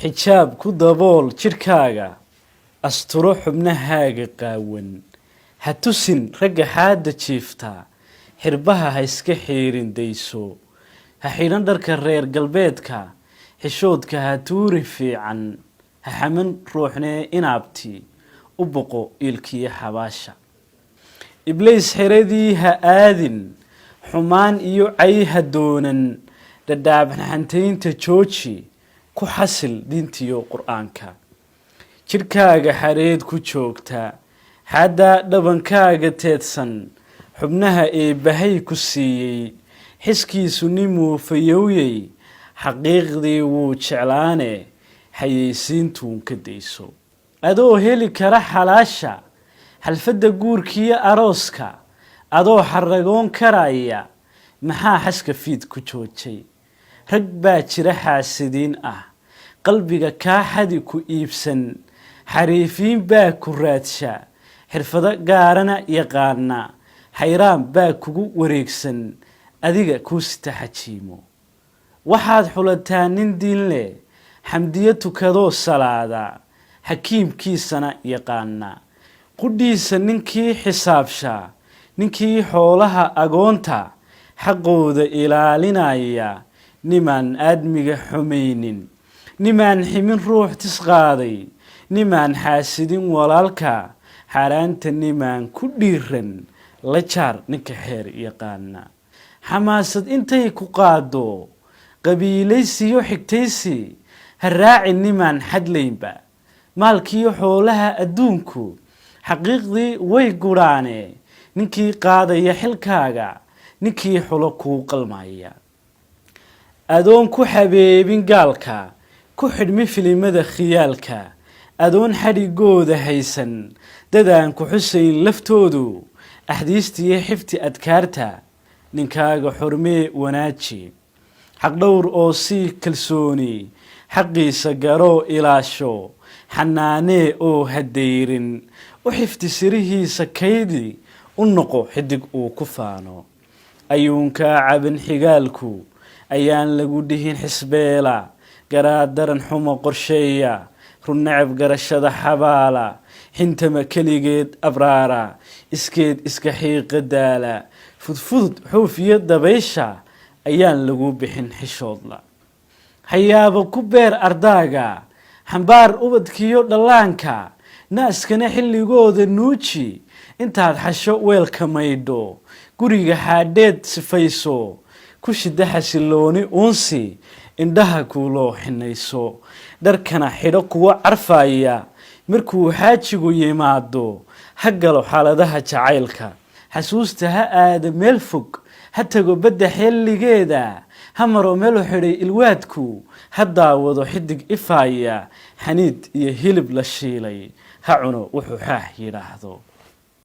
xijaab ku dabool jirkaaga asturo xubnahaaga qaawan ha tusin ragga xaadda jiifta xirbaha ha iska xiirin dayso ha xidhan dharka reer galbeedka xishoodka ha tuuri fiican ha xaman ruuxnee inaabti u boqo ilkiya xabaasha ibliis xiradii ha aadin xumaan iyo cay ha doonan dhadhaabxantaynta jooji ku xasil diintiyo qur'aanka jirkaaga xareed ku joogta xadda dhabankaaga teedsan xubnaha eebbahay ku siiyey xiskiisu nimuu fayowyey xaqiiqdii wuu jeclaane xayeysiintuun ka dayso adoo heli kara xalaasha xalfadda guurkiyo arooska adoo xaragoon karaya maxaa xaska fiid ku joojay rag baa jira xaasidiin ah qalbiga kaa xadi ku iibsan xariifiin baa ku raadsha xirfado gaarana yaqaana xayraan baa kugu wareegsan adiga kuu sita xajiimo waxaad xulataa nin diin leh xamdiyo tukadoo salaada xakiimkiisana yaqaana qudhiisa ninkii xisaabsha ninkii xoolaha agoonta xaqooda ilaalinaya nimaan aadmiga xumaynin nimaan ximin ruux tisqaaday nimaan xaasidin walaalka xaaraanta nimaan ku dhiiran la jaar ninka xeer yaqaana xamaasad intay ku qaado qabiilaysiyo xigtaysi ha raaci nimaan xadlaynba maalkiyo xoolaha adduunku xaqiiqdii way gudhaane ninkii qaadaya xilkaaga ninkii xulo kuu qalmaya adoon ku xabeebin gaalka ku xidhmi filimada khiyaalka adoon xadhigooda haysan dadaan ku xusayn laftoodu axdiistiyo xifti adkaarta ninkaaga xurmee wanaaji xaqdhowr oo sii kalsooni xaqiisa garoo ilaasho xanaanee oo hadayrin u xifti sirihiisa kaydi u noqo xidig uu ku faano ayuunkaa caban xigaalku ayaan lagu dhihin xisbeela garaadaran xumo qorsheeya runnacab garashada xabaala xintama keligeed abraara iskeed iska xiiqa daala fudfudud xuufiyo dabaysha ayaan lagu bixin xishoodla hayaaba ku beer ardaaga xambaar ubadkiyo dhallaanka naaskana xilligooda nuuji intaad xasho weelka maydho guriga xaadheed sifayso ku shida xasilooni uunsi indhaha kuuloo xinayso dharkana xidho kuwa carfaya markuu xaajigu yimaado ha galo xaaladaha jacaylka xasuusta ha aada meel fog ha tago badda xilligeeda ha maro meelu xidhay ilwaadku ha daawado xidig ifaya xaniid iyo hilib la shiilay ha cuno wuxuu xaax yidhaahdo